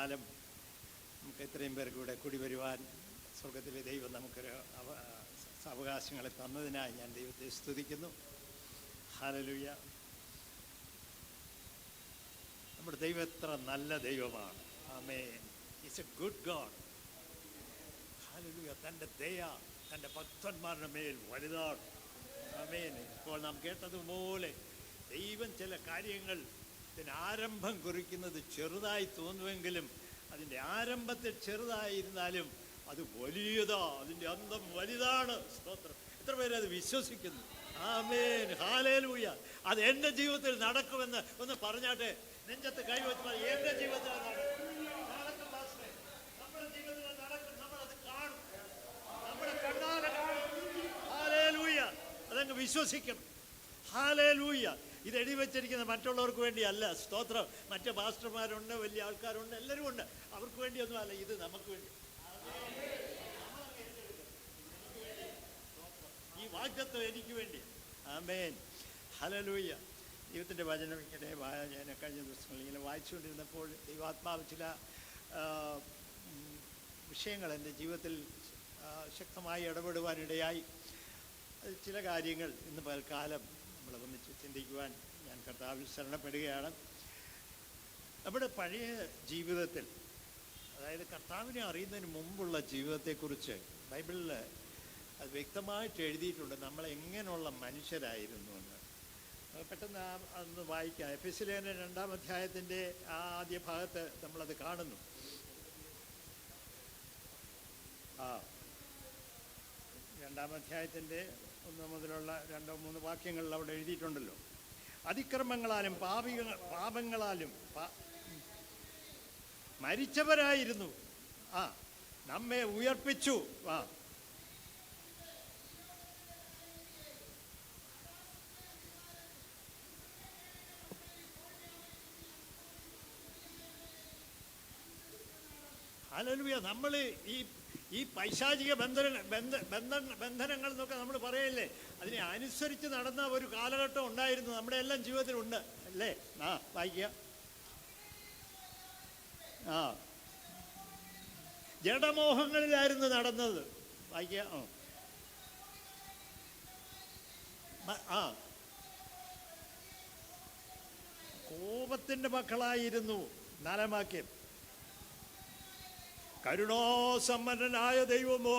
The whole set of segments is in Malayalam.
പകൽക്കാലം നമുക്ക് ഇത്രയും പേർക്ക് ഇവിടെ കൂടി വരുവാൻ സ്വർഗത്തിലെ ദൈവം നമുക്കൊരു അവകാശങ്ങളെ തന്നതിനായി ഞാൻ ദൈവത്തെ സ്തുതിക്കുന്നു. ഹല്ലേലൂയ. നമ്മുടെ ദൈവം എത്ര നല്ല ദൈവമാണ്. Amen. Is a good God. Hallelujah. തൻ്റെ ദയ തൻ്റെ ഭക്തന്മാരുടെ മേൽ വലുതാണ്. ആമേൻ. ഇപ്പോൾ നാം കേട്ടതുപോലെ ദൈവം ചില കാര്യങ്ങൾ ആരംഭം കുറിക്കുന്നത് ചെറുതായി തോന്നുമെങ്കിലും അതിൻ്റെ ആരംഭത്തിൽ ചെറുതായിരുന്നാലും അത് വലിയതാ, അതിൻ്റെ അന്തം വലുതാണ്. സ്തോത്രം. എത്ര പേര് അത് വിശ്വസിക്കുന്നു? ആമേൻ. ഹല്ലേലൂയ. അത് എൻ്റെ ജീവിതത്തിൽ നടക്കുമെന്ന് ഒന്ന് പറഞ്ഞാട്ടെ. നെഞ്ചത്ത് കൈവച്ച് എൻ്റെ ജീവിതത്തിൽ നടക്കും. നമ്മുടെ ജീവിതത്തിൽ നടക്കും. നമ്മളത് കാണും. നമ്മുടെ കണ്ണാലെ കാണും. ഹല്ലേലൂയ. അതങ്ങ് വിശ്വസിക്കണം. ഹല്ലേലൂയ. ഇത് എഴുതി വെച്ചിരിക്കുന്നത് മറ്റുള്ളവർക്ക് വേണ്ടിയല്ല. സ്തോത്രം. മറ്റ് പാസ്റ്റർമാരുണ്ട്, വലിയ ആൾക്കാരുണ്ട്, എല്ലാവരും ഉണ്ട്. അവർക്ക് വേണ്ടിയൊന്നും അല്ല, ഇത് നമുക്ക് വേണ്ടി. ഈ വാഗ്ദത്തം എനിക്ക് വേണ്ടി. ആമേൻ. ഹല്ലേലൂയ. ദൈവത്തിൻ്റെ വചനം ഇങ്ങനെ ഞാൻ കഴിഞ്ഞ ദിവസങ്ങളിൽ ഇങ്ങനെ വായിച്ചുകൊണ്ടിരുന്നപ്പോൾ ദൈവാത്മാവ് ചില വിഷയങ്ങൾ എൻ്റെ ജീവിതത്തിൽ ശക്തമായി ഇടപെടുവാനിടയായി. ചില കാര്യങ്ങൾ ഇന്ന് പകൽക്കാലം നമ്മൾ ഒന്നിച്ച് ചിന്തിക്കുവാൻ ഞാൻ കർത്താവിൽ ശരണപ്പെടുകയാണ്. നമ്മുടെ പഴയ ജീവിതത്തിൽ, അതായത് കർത്താവിനെ അറിയുന്നതിന് മുമ്പുള്ള ജീവിതത്തെക്കുറിച്ച് ബൈബിളിൽ അത് വ്യക്തമായിട്ട് എഴുതിയിട്ടുണ്ട്. നമ്മളെങ്ങനെയുള്ള മനുഷ്യരായിരുന്നു എന്ന്. പെട്ടെന്ന് അന്ന് വായിക്കാം. എഫെസ്യലേഖനം 2-ാം അധ്യായത്തിൻ്റെ ആദ്യ ഭാഗത്ത് നമ്മളത് കാണുന്നു. 2-ാം അധ്യായത്തിൻ്റെ 1 മുതലുള്ള 2-3 വാക്യങ്ങളിൽ അവിടെ എഴുതിയിട്ടുണ്ടല്ലോ. അതിക്രമങ്ങളാലും പാപങ്ങളാലും മരിച്ചവരായിരുന്നു. നമ്മെ ഉയർപ്പിച്ചു. ഹല്ലേലൂയ. നമ്മൾ ഈ പൈശാചിക ബന്ധനങ്ങൾ എന്നൊക്കെ നമ്മൾ പറയല്ലേ, അതിനെ അനുസരിച്ച് നടന്ന ഒരു കാലഘട്ടം ഉണ്ടായിരുന്നു. നമ്മുടെ എല്ലാം ജീവിതത്തിലുണ്ട് അല്ലേ? വായിക്കുക. ജഡമോഹങ്ങളിലായിരുന്നു നടന്നത്. വായിക്കുക. കോപത്തിന്റെ മക്കളായിരുന്നു. 4-ാം വാക്യം. കരുണാസമ്പന്നനായ ദൈവമോ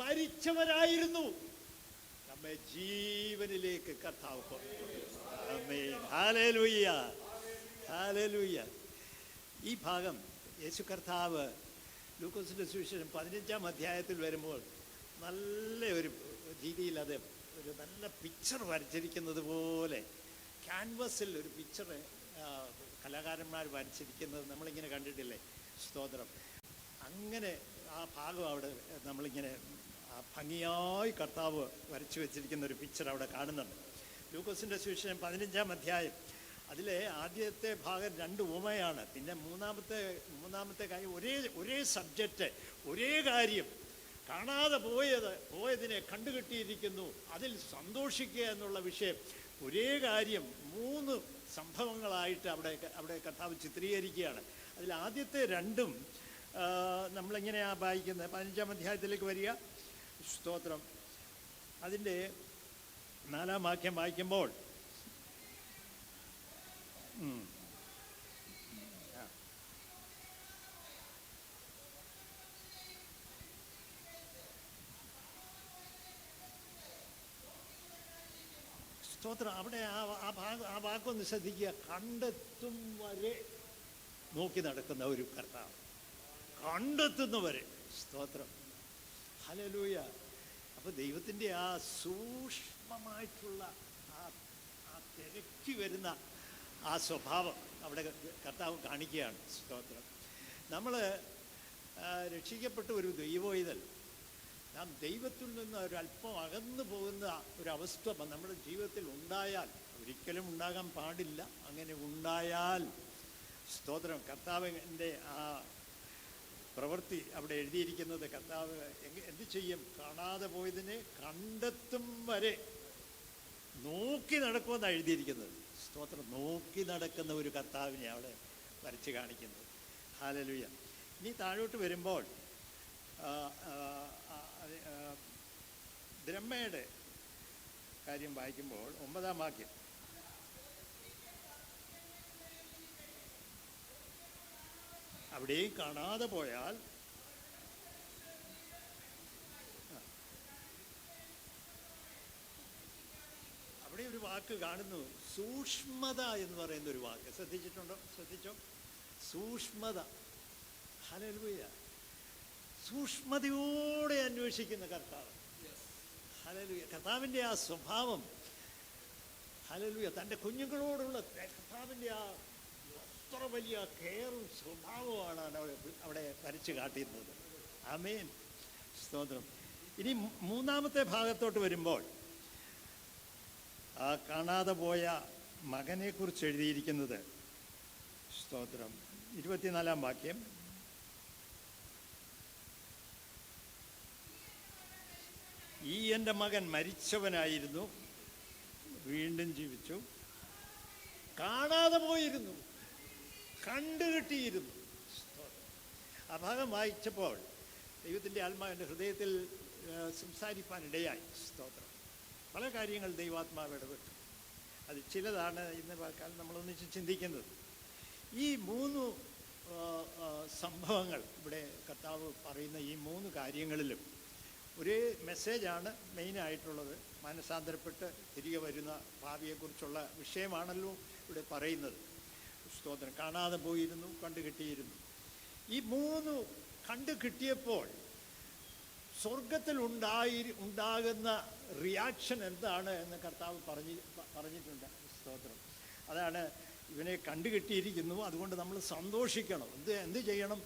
മരിച്ചവരായിരുന്നു, നമ്മെ ജീവനിലേക്ക് കർത്താവ് കൊണ്ടുവന്നു. ആമേൻ. ഹല്ലേലൂയ. ഹല്ലേലൂയ. ഈ ഭാഗം യേശു കർത്താവ് ലൂക്കോസിന്റെ സുവിശേഷം 15-ാം അധ്യായത്തിൽ വരുമ്പോൾ നല്ല ഒരു രീതിയിൽ അത് ഒരു നല്ല പിക്ചർ വരച്ചിരിക്കുന്നത് പോലെ, ക്യാൻവസിൽ ഒരു പിക്ചർ കലാകാരന്മാർ വരച്ചിരിക്കുന്നത് നമ്മളിങ്ങനെ കണ്ടിട്ടില്ലേ? സ്തോത്രം. അങ്ങനെ ആ ഭാഗം അവിടെ നമ്മളിങ്ങനെ ഭംഗിയായി കർത്താവ് വരച്ചു വെച്ചിരിക്കുന്ന ഒരു പിക്ചർ അവിടെ കാണുന്നുണ്ട്. ലൂക്കോസിൻ്റെ സുവിശേഷം 15-ാം അധ്യായം, അതിലെ ആദ്യത്തെ ഭാഗം 2 ഉപമയാണ്. പിന്നെ മൂന്നാമത്തെ കാര്യം ഒരേ സബ്ജക്റ്റ്, ഒരേ കാര്യം. കാണാതെ പോയതിനെ കണ്ടുകിട്ടിയിരിക്കുന്നു, അതിൽ സന്തോഷിക്കുക എന്നുള്ള വിഷയം. ഒരേ കാര്യം 3 സംഭവങ്ങളായിട്ട് അവിടെ കർത്താവ് ചിത്രീകരിക്കുകയാണ്. അതിൽ ആദ്യത്തെ 2 നമ്മളെങ്ങനെയാണ് വായിക്കുന്നത്? 15-ാം അധ്യായത്തിലേക്ക് വരിക. സ്തോത്രം. അതിൻ്റെ 4-ാം വാക്യം വായിക്കുമ്പോൾ സ്തോത്രം. അവിടെ ആ വാക്കൊന്ന് ശ്രദ്ധിക്കുക. കണ്ടെത്തും വരെ നോക്കി നടക്കുന്ന ഒരു കർത്താവ്, കണ്ടെത്തുന്നവരെ. സ്തോത്രം. ഹല്ലേലൂയ. അപ്പോൾ ദൈവത്തിൻ്റെ ആ സൂക്ഷ്മമായിട്ടുള്ള ആ തിരക്കി വരുന്ന ആ സ്വഭാവം അവിടെ കർത്താവ് കാണിക്കുകയാണ്. സ്തോത്രം. നമ്മൾ രക്ഷിക്കപ്പെട്ട ഒരു ദൈവോയിതൽ, നാം ദൈവത്തിൽ നിന്ന് ഒരല്പം അകന്നു പോകുന്ന ഒരവസ്ഥ നമ്മുടെ ജീവിതത്തിൽ ഉണ്ടായാൽ, ഒരിക്കലും ഉണ്ടാകാൻ പാടില്ല. അങ്ങനെ ഉണ്ടായാൽ, സ്തോത്രം, കർത്താവിൻ്റെ ആ പ്രവൃത്തി അവിടെ എഴുതിയിരിക്കുന്നത്, കർത്താവ് എന്ത് ചെയ്യും? കാണാതെ പോയതിനെ കണ്ടെത്തും വരെ നോക്കി നടക്കുമെന്നാണ് എഴുതിയിരിക്കുന്നത്. സ്തോത്രം. നോക്കി നടക്കുന്ന ഒരു കർത്താവിനെ അവിടെ വരച്ച് കാണിക്കുന്നത്. ഹല്ലേലൂയ. ഇനി താഴോട്ട് വരുമ്പോൾ ദ്രഹ്മയുടെ കാര്യം വായിക്കുമ്പോൾ 9-ാം വാക്യം, അവിടെയും കാണാതെ പോയാൽ അവിടെ ഒരു വാക്ക് കാണുന്നു, സൂക്ഷ്മത എന്ന് പറയുന്ന ഒരു വാക്ക്. ശ്രദ്ധിച്ചോ? സൂക്ഷ്മത. ഹല്ലേലൂയ. സൂക്ഷ്മതയോടെ അന്വേഷിക്കുന്ന കർത്താവ്. ഹല്ലേലൂയ. കർത്താവിൻ്റെ ആ സ്വഭാവം, ഹല്ലേലൂയ, തൻ്റെ കുഞ്ഞുങ്ങളോടുള്ള കർത്താവിൻ്റെ ആ അത്ര വലിയ കെയറും സ്വഭാവമാണ് അവിടെ വരച്ച് കാട്ടിയിരുന്നത്. ആമേൻ. സ്തോത്രം. ഇനി 3-ാമത്തെ ഭാഗത്തോട്ട് വരുമ്പോൾ ആ കാണാതെ പോയ മകനെ കുറിച്ച് എഴുതിയിരിക്കുന്നത്, സ്തോത്രം, 24-ാം വാക്യം, ഈ എൻ്റെ മകൻ മരിച്ചവനായിരുന്നു, വീണ്ടും ജീവിച്ചു, കാണാതെ പോയിരുന്നു, കണ്ടുകിട്ടിയിരുന്നു. ആ ഭാഗം വായിച്ചപ്പോൾ ദൈവത്തിൻ്റെ ആത്മാവിൻ്റെ ഹൃദയത്തിൽ സംസാരിപ്പാനിടയായി. സ്തോത്രം. പല കാര്യങ്ങൾ ദൈവാത്മാവ് ഇടപെട്ടു. അത് ചിലതാണ് ഇന്ന് കാലം നമ്മളൊന്നിച്ച് ചിന്തിക്കുന്നത്. ഈ 3 സംഭവങ്ങൾ ഇവിടെ കർത്താവ് പറയുന്ന ഈ 3 കാര്യങ്ങളിലും ഒരേ മെസ്സേജാണ് മെയിനായിട്ടുള്ളത്. മാനസാന്തരപ്പെട്ട് തിരികെ വരുന്ന ഭാവിയെക്കുറിച്ചുള്ള വിഷയമാണല്ലോ ഇവിടെ പറയുന്നത്. സ്തോത്രം. കാണാതെ പോയിരുന്നു, കണ്ടുകിട്ടിയിരുന്നു. ഈ 3 കണ്ടുകിട്ടിയപ്പോൾ സ്വർഗത്തിൽ ഉണ്ടാകുന്ന റിയാക്ഷൻ എന്താണ് എന്ന് കർത്താവ് പറഞ്ഞിട്ടുണ്ട്. സ്തോത്രം. അതാണ്, ഇവനെ കണ്ടുകിട്ടിയിരിക്കുന്നു, അതുകൊണ്ട് നമ്മൾ സന്തോഷിക്കണം. എന്ത് ചെയ്യണം?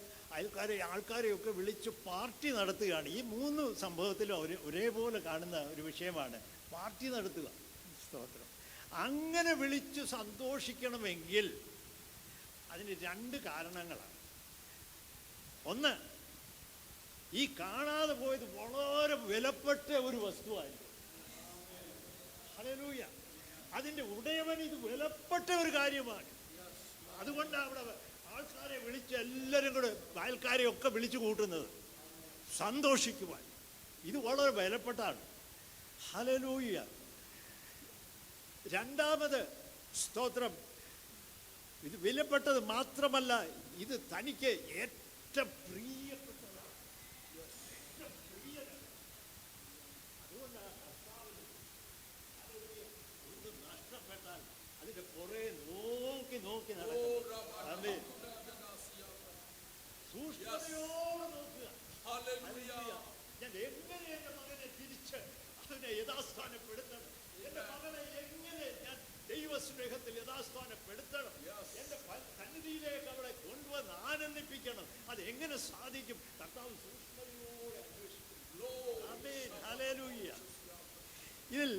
ആൾക്കാരെയൊക്കെ വിളിച്ച് പാർട്ടി നടത്തുകയാണ്. ഈ 3 സംഭവത്തിലും ഒരേപോലെ കാണുന്ന ഒരു വിഷയമാണ് പാർട്ടി നടത്തുക. സ്തോത്രം. അങ്ങനെ വിളിച്ച് സന്തോഷിക്കണമെങ്കിൽ അതിന് 2 കാരണങ്ങളാണ്. ഒന്ന്, ഈ കാണാതെ പോയത് വളരെ വിലപ്പെട്ട ഒരു വസ്തുവായിരുന്നു. ഹല്ലേലൂയ. അതിൻ്റെ ഉടയവൻ ഇത് വിലപ്പെട്ട ഒരു കാര്യമാണ്. അതുകൊണ്ടാണ് അവിടെ ആൾക്കാരെ വിളിച്ച് എല്ലാവരും കൂടെ അയൽക്കാരെയൊക്കെ വിളിച്ചു കൂട്ടുന്നത് സന്തോഷിക്കുവാൻ. ഇത് വളരെ വിലപ്പെട്ടാണ്. ഹല്ലേലൂയ. രണ്ടാമത്, സ്തോത്രം, ഇത് വിലപ്പെട്ടത് മാത്രമല്ല, ഇത് തനിക്ക് ഏറ്റവും പ്രിയപ്പെട്ടതാണ്. അതുകൊണ്ടാണ് ഇത് നഷ്ടപ്പെട്ടാൽ അതിന്റെ പുറകെ നോക്കി നടക്കും. സൂക്ഷ്മതയോടെ നോക്കുക. ഞാൻ എങ്ങനെ എന്റെ മകനെ തിരിച്ച് അതിനെ യഥാസ്ഥാനപ്പെടുത്തണം, എന്റെ മകനെ എങ്ങനെ ഞാൻ ദൈവസ്നേഹത്തിൽ യഥാസ്ഥാനപ്പെടുത്തണം, എന്റെ സന്നിധിയിലേക്ക് അവളെ കൊണ്ടുവന്ന് ആനന്ദിപ്പിക്കണം, അത് എങ്ങനെ സാധിക്കും? കർത്താവ് സൂക്ഷ്മതയോടെ അന്വേഷിക്കും. ആമേൻ. ഹല്ലേലൂയ. ഇതിൽ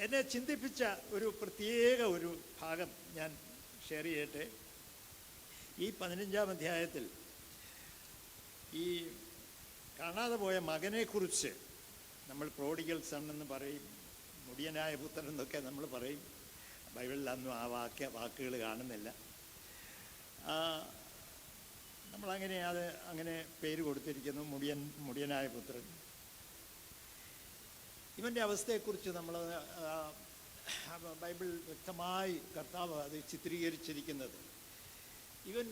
എന്നെ ചിന്തിപ്പിച്ച ഒരു പ്രത്യേക ഒരു ഭാഗം ഞാൻ ഷെയർ ചെയ്യട്ടെ. ഈ 15-ാം അധ്യായത്തിൽ ഈ കാണാതെ പോയ മകനെക്കുറിച്ച് നമ്മൾ പ്രോഡിഗൽ സൺ എന്ന് പറയും, മുടിയനായ പുത്രൻ എന്നൊക്കെ നമ്മൾ പറയും. ബൈബിളിലൊന്നും ആ വാക്കുകൾ കാണുന്നില്ല. നമ്മളങ്ങനെ അങ്ങനെ പേര് കൊടുത്തിരിക്കുന്നു, മുടിയനായ പുത്രൻ. ഇവൻ്റെ അവസ്ഥയെക്കുറിച്ച് നമ്മൾ ബൈബിൾ വ്യക്തമായി കർത്താവ് അത് ചിത്രീകരിച്ചിരിക്കുന്നത്, ഇവൻ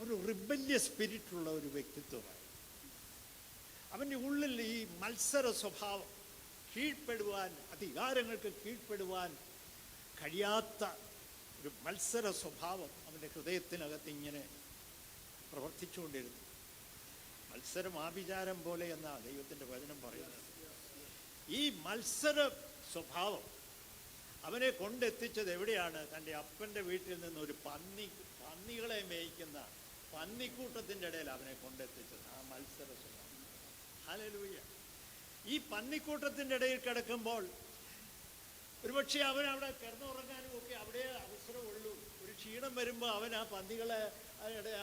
ഒരു റിബല്യസ് സ്പിരിറ്റുള്ള ഒരു വ്യക്തിത്വമായി. അവൻ്റെ ഉള്ളിൽ ഈ മത്സര സ്വഭാവം, കീഴ്പ്പെടുവാൻ, അധികാരങ്ങൾക്ക് കീഴ്പ്പെടുവാൻ കഴിയാത്ത ഒരു മത്സര സ്വഭാവം അവൻ്റെ ഹൃദയത്തിനകത്ത് ഇങ്ങനെ പ്രവർത്തിച്ചുകൊണ്ടിരുന്നു. മത്സരം ആഭിചാരം പോലെ എന്നാണ് ദൈവത്തിൻ്റെ വചനം പറയുന്നത്. ഈ മത്സര സ്വഭാവം അവനെ കൊണ്ടെത്തിച്ചത് എവിടെയാണ്? തൻ്റെ അപ്പൻ്റെ വീട്ടിൽ നിന്ന് ഒരു പന്നികളെ മേയ്ക്കുന്ന പന്നിക്കൂട്ടത്തിൻ്റെ ഇടയിൽ അവനെ കൊണ്ടെത്തിച്ചത് ആ മത്സര സ്വഭാവം. ഹല്ലേലൂയ. ഈ പന്നിക്കൂട്ടത്തിൻ്റെ ഇടയിൽ കിടക്കുമ്പോൾ ഒരുപക്ഷെ അവൻ അവിടെ കിടന്നുറങ്ങാനും ഒക്കെ അവിടെ അവസരമുള്ളൂ. ഒരു ക്ഷീണം വരുമ്പോൾ അവൻ ആ പന്നികളെ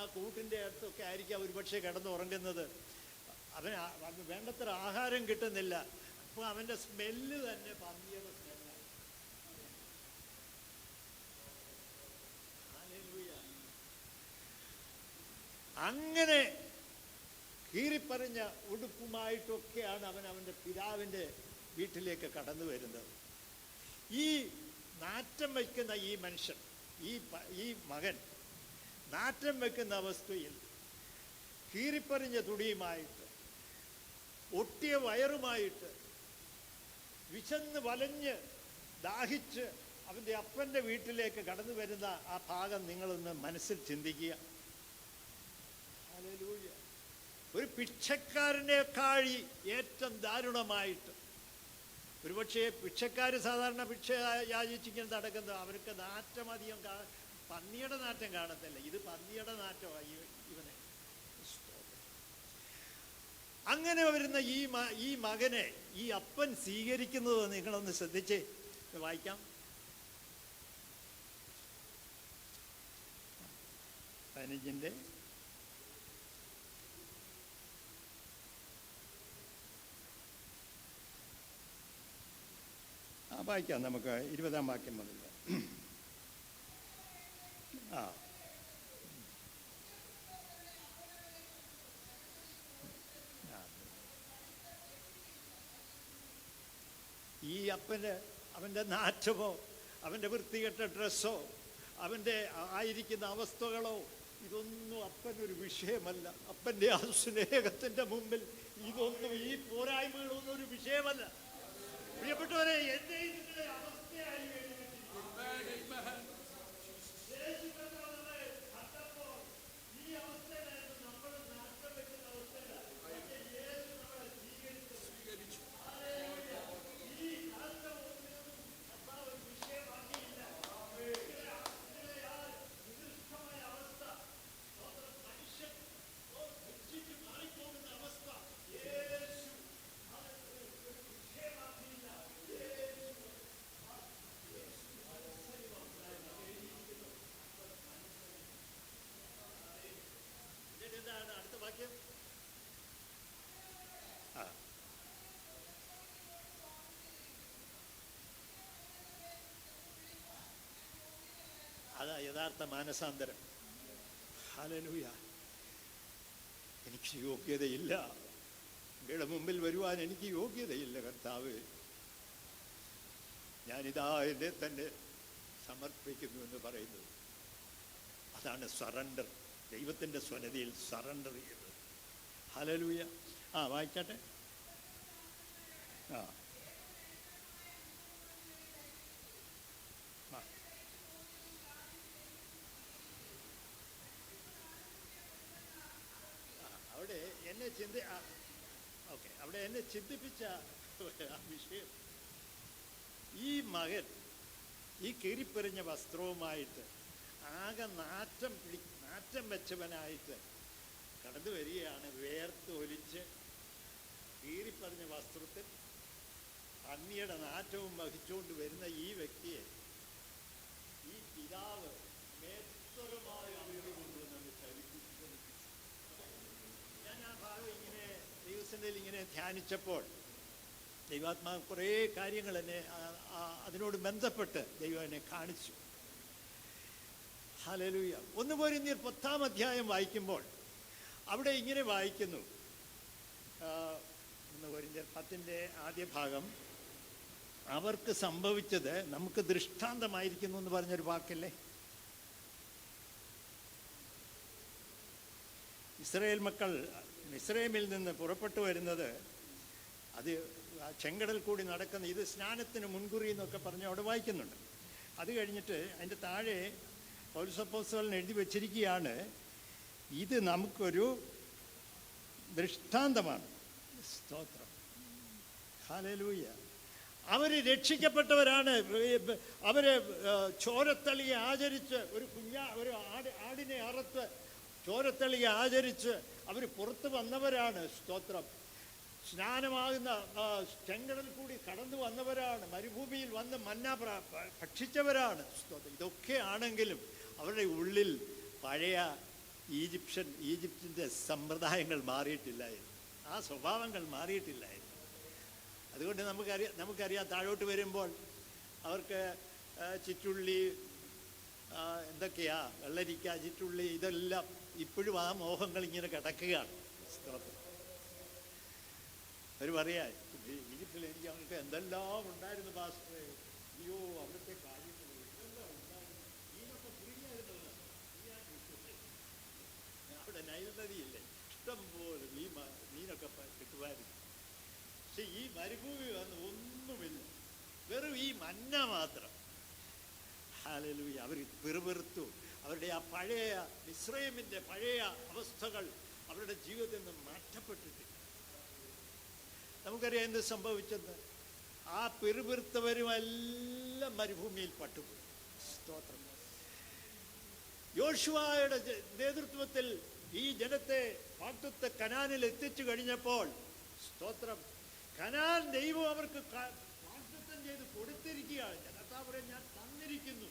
ആ കൂട്ടിൻ്റെ അടുത്തൊക്കെ ആയിരിക്കും ഒരുപക്ഷെ കിടന്നുറങ്ങുന്നത്. അവന് വേണ്ടത്ര ആഹാരം കിട്ടുന്നില്ല. അപ്പൊ അവന്റെ സ്മെല്ല് തന്നെ പന്നിയുടെ സ്മെല്ലാണ്. അങ്ങനെ കീറിപ്പറിഞ്ഞ ഉടുപ്പുമായിട്ടൊക്കെയാണ് അവൻ അവൻ്റെ പിതാവിൻ്റെ വീട്ടിലേക്ക് കടന്നു വരുന്നത്. ഈ നാറ്റം വയ്ക്കുന്ന ഈ മനുഷ്യൻ, ഈ മകൻ നാറ്റം വയ്ക്കുന്ന അവസ്ഥയിൽ കീറിപ്പറിഞ്ഞ തുണിയുമായിട്ട്, ഒട്ടിയ വയറുമായിട്ട്, വിശന്ന് വലഞ്ഞ് ദാഹിച്ച് അവൻ്റെ അപ്പൻ്റെ വീട്ടിലേക്ക് കടന്നു വരുന്ന ആ ഭാഗം നിങ്ങളൊന്ന് മനസ്സിൽ ചിന്തിക്കുക. ഹല്ലേലൂയ. ഒരു ഭിക്ഷക്കാരനേക്കാൾ ഏറ്റവും ദാരുണമായിട്ട്, ഒരുപക്ഷെ ഭിക്ഷക്കാർ സാധാരണ ഭിക്ഷ യാചിച്ചിങ്ങനെ നടക്കുന്നത്, അവർക്ക് നാറ്റം അധികം പന്നിയുടെ നാറ്റം കാണത്തില്ല. ഇത് പന്നിയുടെ നാറ്റമായി ഇവനെ. അങ്ങനെ വരുന്ന ഈ മകനെ ഈ അപ്പൻ സ്വീകരിക്കുന്നത് നിങ്ങളൊന്ന് ശ്രദ്ധിച്ചേ. വായിക്കാം. 15 വായിക്കാം നമുക്ക് 20 വാക്യം മുതൽ. ഈ അപ്പന് അവൻ്റെ നാറ്റമോ അവൻ്റെ വൃത്തികെട്ട ഡ്രസ്സോ അവൻ്റെ ആയിരിക്കുന്ന അവസ്ഥകളോ ഇതൊന്നും അപ്പനൊരു വിഷയമല്ല. അപ്പൻ്റെ ആ സ്നേഹത്തിൻ്റെ മുമ്പിൽ ഇതൊന്നും, ഈ പോരായ്മകളൊന്നും ഒരു വിഷയമല്ല. പ്രിയപ്പെട്ടവരെ, എൻ്റെ അവസ്ഥയായി അതാ യഥാർത്ഥ മാനസാന്തരം. ഹല്ലേലൂയ. എനിക്ക് യോഗ്യതയില്ല, അങ്ങയുടെ മുമ്പിൽ വരുവാൻ എനിക്ക് യോഗ്യതയില്ല കർത്താവ്. ഞാനിതാ എന്നെ തന്നെ സമർപ്പിക്കുന്നു എന്ന് പറയുന്നത്. അതാണ് സറണ്ടർ. ദൈവത്തിൻ്റെ സ്വനതയിൽ സറണ്ടർ ചെയ്യുന്നത്. ഹല്ലേലൂയ. വായിച്ചാട്ടെ. അവിടെ എന്നെ ചിന്തിപ്പിച്ച ആ വിഷയം, ഈ മകൻ ഈ കീറിപ്പെറിഞ്ഞ വസ്ത്രവുമായിട്ട് ആകെ നാറ്റം വെച്ചവനായിട്ട് കടന്നു വരികയാണ്. വേർത്ത് ഒലിച്ച് കീറിപ്പറിഞ്ഞ വസ്ത്രത്തിൽ പന്നിയുടെ നാറ്റവും വഹിച്ചുകൊണ്ട് വരുന്ന ഈ വ്യക്തിയെ ഈ പിതാവ് മേത്തരമായി അവരുടെ കൊണ്ടുവന്ന് ചലിപ്പിച്ചു. ഞാൻ ആ ഭാഗം ഇങ്ങനെ ദൈവസന്നിധിയിൽ ഇങ്ങനെ ധ്യാനിച്ചപ്പോൾ ദൈവാത്മാവ് കുറേ കാര്യങ്ങൾ എന്നെ അതിനോട് ബന്ധപ്പെട്ട് ദൈവം എന്നെ കാണിച്ചു. ഹല്ലേലൂയ. 1 കൊരിന്ത്യർ 10-ാം അധ്യായം വായിക്കുമ്പോൾ അവിടെ ഇങ്ങനെ വായിക്കുന്നു. 1 കൊരിന്ത്യർ 10-ന്റെ ആദ്യ ഭാഗം, അവർക്ക് സംഭവിച്ചത് നമുക്ക് ദൃഷ്ടാന്തമായിരിക്കുന്നു എന്ന് പറഞ്ഞൊരു വാക്കല്ലേ. ഇസ്രായേൽ മക്കൾ മിസ്രയീമിൽ നിന്ന് പുറപ്പെട്ടു വരുന്നത്, അത് ചെങ്കടൽ കൂടി നടക്കുന്ന, ഇത് സ്നാനത്തിന് മുൻകുറി എന്നൊക്കെ പറഞ്ഞ് അവിടെ വായിക്കുന്നുണ്ട്. അത് കഴിഞ്ഞിട്ട് അതിൻ്റെ താഴെ പൗലോസ് അപ്പോസ്തലൻ എഴുതി വച്ചിരിക്കുകയാണ്, ഇത് നമുക്കൊരു ദൃഷ്ടാന്തമാണ്. സ്തോത്രം. ഹല്ലേലൂയ. അവർ രക്ഷിക്കപ്പെട്ടവരാണ്. അവര് ചോരത്തളിയെ ആചരിച്ച് ഒരു ആടിനെ അറുത്ത് ചോരത്തളിയെ ആചരിച്ച് അവർ പുറത്ത് വന്നവരാണ്. സ്തോത്രം. സ്നാനമാകുന്ന ചെങ്കടൽ കൂടി കടന്നു വന്നവരാണ്. മരുഭൂമിയിൽ വന്ന് മന്ന ഭക്ഷിച്ചവരാണ്. സ്തോത്രം. ഇതൊക്കെ ആണെങ്കിലും അവരുടെ ഉള്ളിൽ പഴയ ഈജിപ്തിൻ്റെ സമ്പ്രദായങ്ങൾ മാറിയിട്ടില്ലായിരുന്നു, ആ സ്വഭാവങ്ങൾ മാറിയിട്ടില്ലായിരുന്നു. അതുകൊണ്ട് നമുക്കറിയാം താഴോട്ട് വരുമ്പോൾ അവർക്ക് ചിറ്റുള്ളി, എന്തൊക്കെയാ, വെള്ളരിക്ക, ചിറ്റുള്ളി, ഇതെല്ലാം ഇപ്പോഴും ആ മോഹങ്ങൾ ഇങ്ങനെ കിടക്കുകയാണ്. അവർ പറയാ, ഈജിപ്തിൽ എനിക്ക് അവർക്ക് എന്തെല്ലാം ഉണ്ടായിരുന്നു പാസ്റ്ററെ, അയ്യോ അവിടുത്തെ കാര്യങ്ങൾ എന്തെല്ലാം ഉണ്ടായിരുന്നു, മീനൊക്കെ ഫ്രീയായിരുന്നല്ലോ, അവിടെ നൈൽ നദിയില്ലേ, ഇഷ്ടം പോലെ മീനൊക്കെ കിട്ടുമായിരുന്നു. പക്ഷെ ഈ മരുഭൂമി വന്ന് ഒന്നുമില്ല, വെറും ഈ മഞ്ഞ മാത്രം. ഹല്ലേലൂയ. അവർ പിറുപിറുത്തു. അവരുടെ ആ പഴയ മിസ്രയീമിന്റെ പഴയ അവസ്ഥകൾ അവരുടെ ജീവിതത്തിൽ നിന്ന് മാറ്റപ്പെട്ടിട്ടില്ല. നമുക്കറിയാം എന്ത് സംഭവിച്ചെന്ന്. ആ പിറുപിറുത്തവരുമെല്ലാം മരുഭൂമിയിൽ പട്ടുപോയി. സ്തോത്രം. യോശുവയുടെ നേതൃത്വത്തിൽ ഈ ജനത്തെ വാഗ്ദത്ത കനാനിൽ എത്തിച്ചു കഴിഞ്ഞപ്പോൾ, സ്തോത്രം, കനാൻ ദൈവം അവർക്ക് വാഗ്ദത്തം ചെയ്ത് കൊടുത്തിരിക്കുകയാണ്. കർത്താവേ ഞാൻ തന്നിരിക്കുന്നു,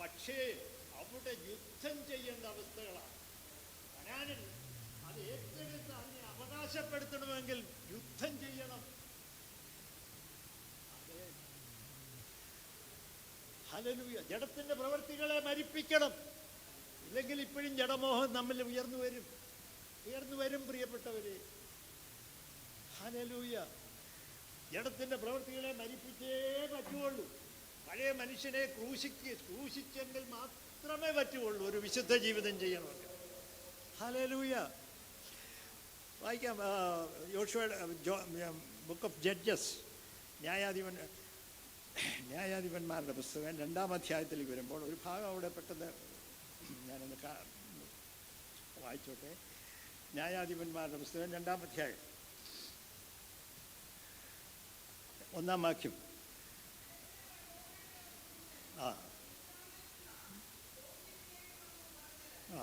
പക്ഷേ അവിടെ യുദ്ധം ചെയ്യേണ്ട അവസ്ഥകളാണ്. കനാനിൽ അത് ഏറ്റെടുത്ത് അതിനെ അവകാശപ്പെടുത്തണമെങ്കിൽ യുദ്ധം ചെയ്യണം. ഹല്ലേലൂയ. ജഡത്തിന്റെ പ്രവൃത്തികളെ മരിപ്പിക്കണം. ഇല്ലെങ്കിൽ ഇപ്പോഴും ജഡമോഹം നമ്മിൽ ഉയർന്നു വരും പ്രിയപ്പെട്ടവരെ. ഹല്ലേലൂയ. ജഡത്തിന്റെ പ്രവൃത്തികളെ മരിപ്പിച്ചേ പറ്റുള്ളൂ. പഴയ മനുഷ്യനെ ക്രൂശിച്ചെങ്കിൽ മാത്രമേ പറ്റുള്ളൂ ഒരു വിശുദ്ധ ജീവിതം ചെയ്യണമെങ്കിൽ. ഹല്ലേലൂയ. വായിക്കാം യോശുവയുടെ ബുക്ക് ഓഫ് ജഡ്ജസ്, ന്യായാധിപന്മാരുടെ പുസ്തകം 2-ാം അധ്യായത്തിലേക്ക് വരുമ്പോൾ ഒരു ഭാഗം അവിടെ പെട്ടെന്ന് ഞാനൊന്ന് വായിച്ചോട്ടെ. ന്യായാധിപന്മാരുടെ പുസ്തകം 2-ാം അധ്യായം 1-ാം വാക്യം. ആ ആ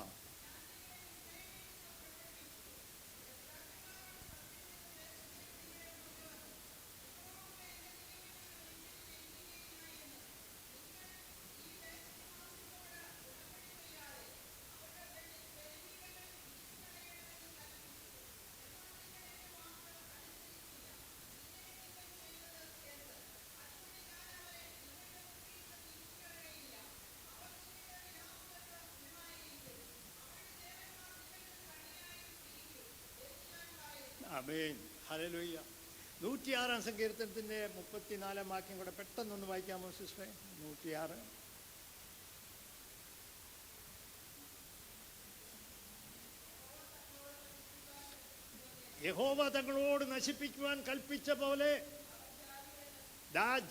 ആമേൻ. ഹല്ലേലൂയ. 106-ാം സങ്കീർത്തനത്തിന്റെ 34-ാം വാക്യം കൂടെ പെട്ടെന്നൊന്ന് വായിക്കാമോ സിസ്റ്ററെ? 106. യഹോവ തങ്ങളോട് നശിപ്പിക്കുവാൻ കൽപ്പിച്ച പോലെ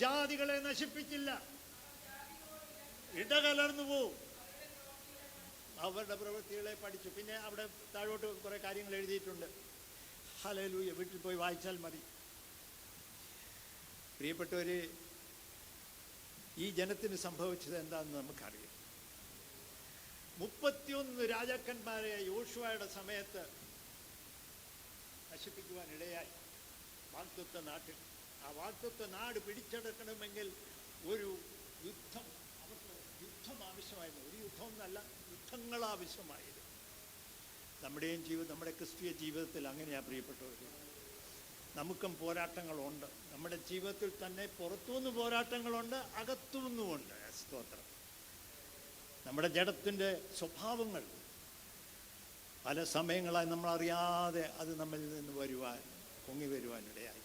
ജാതികളെ നശിപ്പിച്ചില്ല, ഇടകലർന്നു പോവും. അവരുടെ പ്രവൃത്തികളെ പഠിച്ചു. പിന്നെ അവിടെ താഴോട്ട് കുറെ കാര്യങ്ങൾ എഴുതിയിട്ടുണ്ട്. ഹല്ലേലൂയ. വീട്ടിൽ പോയി വായിച്ചാൽ മതി. പ്രിയപ്പെട്ടവരെ, ഈ ജനത്തിന് സംഭവിച്ചത് എന്താണെന്ന് നമുക്കറിയാം. 31 രാജാക്കന്മാരെ യോശുവയുടെ സമയത്ത് നശിപ്പിക്കുവാൻ ഇടയായി വാഗ്ദത്ത നാട്ടിൽ. ആ വാഗ്ദത്ത നാട് പിടിച്ചെടുക്കണമെങ്കിൽ ഒരു യുദ്ധം, അവർക്ക് യുദ്ധം ആവശ്യമായിരുന്നു. ഒരു യുദ്ധം എന്നല്ല, യുദ്ധങ്ങൾ ആവശ്യമായിരുന്നു. നമ്മുടെയും നമ്മുടെ ക്രിസ്തീയ ജീവിതത്തിൽ അങ്ങനെയാ പ്രിയപ്പെട്ടവർ. നമുക്കും പോരാട്ടങ്ങളുണ്ട്. നമ്മുടെ ജീവിതത്തിൽ തന്നെ പുറത്തുനിന്ന് പോരാട്ടങ്ങളുണ്ട്, അകത്തുനിന്നുമുണ്ട്. സ്തോത്രം. നമ്മുടെ ജഡത്തിൻ്റെ സ്വഭാവങ്ങൾ പല സമയങ്ങളായി നമ്മളറിയാതെ അത് നമ്മളിൽ നിന്ന് പൊങ്ങി വരുവാനിടയായി.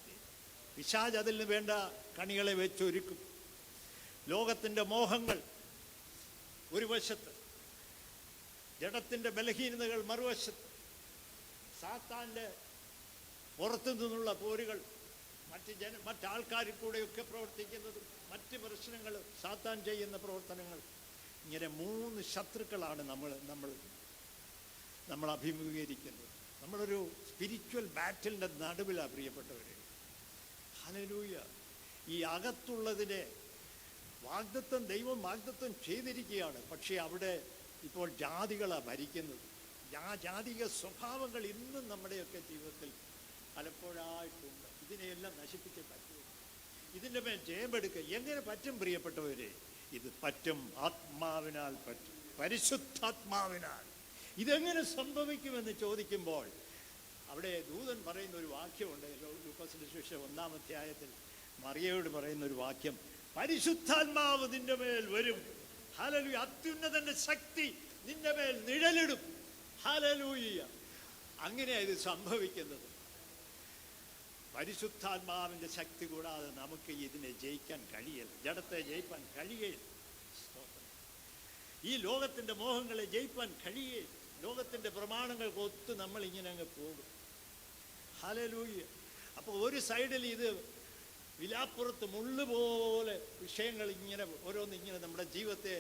പിശാച് അതിൽ നിന്ന് വേണ്ട കണികളെ വെച്ചൊരുക്കും. ലോകത്തിൻ്റെ മോഹങ്ങൾ ഒരു വശത്ത്, ജഡത്തിൻ്റെ ബലഹീനതകൾ മറുവശത്ത്, സാത്താൻ്റെ പുറത്തു നിന്നുള്ള പോരുകൾ, മറ്റാൾക്കാരിൽ കൂടെയൊക്കെ പ്രവർത്തിക്കുന്നതും മറ്റ് പ്രശ്നങ്ങൾ, സാത്താൻ ചെയ്യുന്ന പ്രവർത്തനങ്ങൾ, ഇങ്ങനെ 3 ശത്രുക്കളാണ് നമ്മൾ അഭിമുഖീകരിക്കുന്നത്. നമ്മളൊരു സ്പിരിച്വൽ ബാറ്റിലിൻ്റെ നടുവിലാണ് പ്രിയപ്പെട്ടവരെ. ഹല്ലേലൂയ. ഈ അകത്തുള്ളതിനെ ദൈവം വാഗ്ദത്തം ചെയ്തിരിക്കുകയാണ്. പക്ഷേ അവിടെ ഇപ്പോൾ ജാതികളാണ് ഭരിക്കുന്നത്. ജാതിക സ്വഭാവങ്ങൾ ഇന്നും നമ്മുടെയൊക്കെ ജീവിതത്തിൽ പലപ്പോഴായിട്ടുണ്ട്. ഇതിനെയെല്ലാം നശിപ്പിച്ചേ പറ്റും. ഇതിൻ്റെ മേൽ ജയമെടുക്കുക എങ്ങനെ പറ്റും പ്രിയപ്പെട്ടവരെ? ഇത് പറ്റും, ആത്മാവിനാൽ പറ്റും, പരിശുദ്ധാത്മാവിനാൽ. ഇതെങ്ങനെ സംഭവിക്കുമെന്ന് ചോദിക്കുമ്പോൾ അവിടെ ദൂതൻ പറയുന്ന ഒരു വാക്യമുണ്ട്, ലൂക്കോസിന്റെ സുവിശേഷം 1-ാം അധ്യായത്തിൽ മറിയയോട് പറയുന്ന ഒരു വാക്യം, പരിശുദ്ധാത്മാവ് നിന്റെ മേൽ വരും, ഹല്ലേലൂയ, അത്യുന്നതന്റെ ശക്തി നിന്റെ മേൽ നിഴലിടും, ഹല്ലേലൂയ. അങ്ങനെയാണ് ഇത് സംഭവിക്കുന്നത്. പരിശുദ്ധാത്മാവിന്റെ ശക്തി കൂടാതെ നമുക്ക് ഇതിനെ ജയിക്കാൻ കഴിയില്ല, ജഡത്തെ ജയിപ്പാൻ കഴിയുകയില്ല. ഈ ലോകത്തിന്റെ മോഹങ്ങളെ ജയിപ്പാൻ കഴിയുകയില്ല. ലോകത്തിന്റെ പ്രമാണങ്ങൾക്ക് ഒത്ത് നമ്മൾ ഇങ്ങനെ അങ്ങ് പോകും. ഹല്ലേലൂയ. അപ്പോൾ ഒരു സൈഡിൽ ഇത് വിലാപ്പുറത്ത് മുള്ളുപോലെ വിഷയങ്ങൾ ഇങ്ങനെ ഓരോന്നിങ്ങനെ നമ്മുടെ ജീവിതത്തെ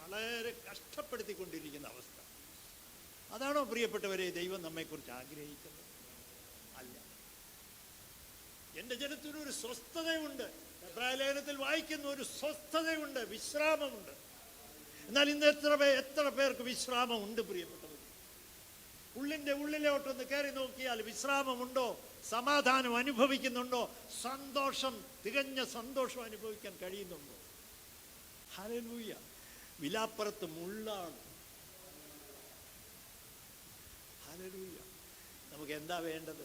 വളരെ കഷ്ടപ്പെടുത്തിക്കൊണ്ടിരിക്കുന്ന അവസ്ഥ. അതാണോ പ്രിയപ്പെട്ടവരെ ദൈവം നമ്മെക്കുറിച്ച് ആഗ്രഹിക്കുന്നത്? അല്ല. എൻ്റെ ജനത്തിനൊരു സ്വസ്ഥതയുണ്ട്. എബ്രായ ലേഖനത്തിൽ വായിക്കുന്ന ഒരു സ്വസ്ഥതയുണ്ട്, വിശ്രാമമുണ്ട്. എന്നാൽ ഇന്ന് എത്ര പേർക്ക് വിശ്രാമം ഉണ്ട് പ്രിയപ്പെട്ടവർ? ഉള്ളിൻ്റെ ഉള്ളിലോട്ടൊന്ന് കയറി നോക്കിയാൽ വിശ്രാമമുണ്ടോ? സമാധാനം അനുഭവിക്കുന്നുണ്ടോ? സന്തോഷം, തികഞ്ഞ സന്തോഷം അനുഭവിക്കാൻ കഴിയുന്നുണ്ടോ? ഹല്ലേലൂയ. വിലാപ്പുറത്ത് മുള്ളാണ്. ഹല്ലേലൂയ. നമുക്ക് എന്താ വേണ്ടത്?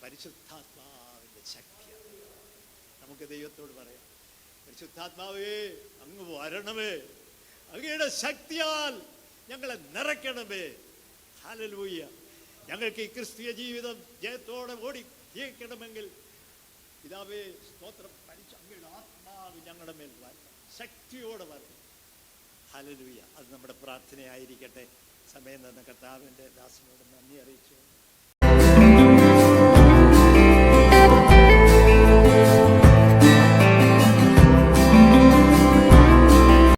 പരിശുദ്ധാത്മാവിൻ്റെ ശക്തിയാണ്. നമുക്ക് ദൈവത്തോട് പറയാം, പരിശുദ്ധാത്മാവേ അങ്ങ് വരണമേ, അങ്ങയുടെ ശക്തിയാൽ ഞങ്ങളെ നിറയ്ക്കണമേ. ഹല്ലേലൂയ. ഞങ്ങൾക്ക് ഈ ക്രിസ്തീയ ജീവിതം ജയത്തോടെ ഓടി ജയിക്കണമെങ്കിൽ പിതാവേ സ്തോത്രം, അങ്ങയുടെ ആത്മാവ് ഞങ്ങളുടെ മേൽ വരണം, ശക്തിയോടെ വരണം. ഹല്ലേലൂയ. അത് നമ്മുടെ പ്രാർത്ഥനയായിരിക്കട്ടെ. സമയം തന്ന കർത്താവിൻ്റെ ദാസനോട് നന്ദി അറിയിച്ചു.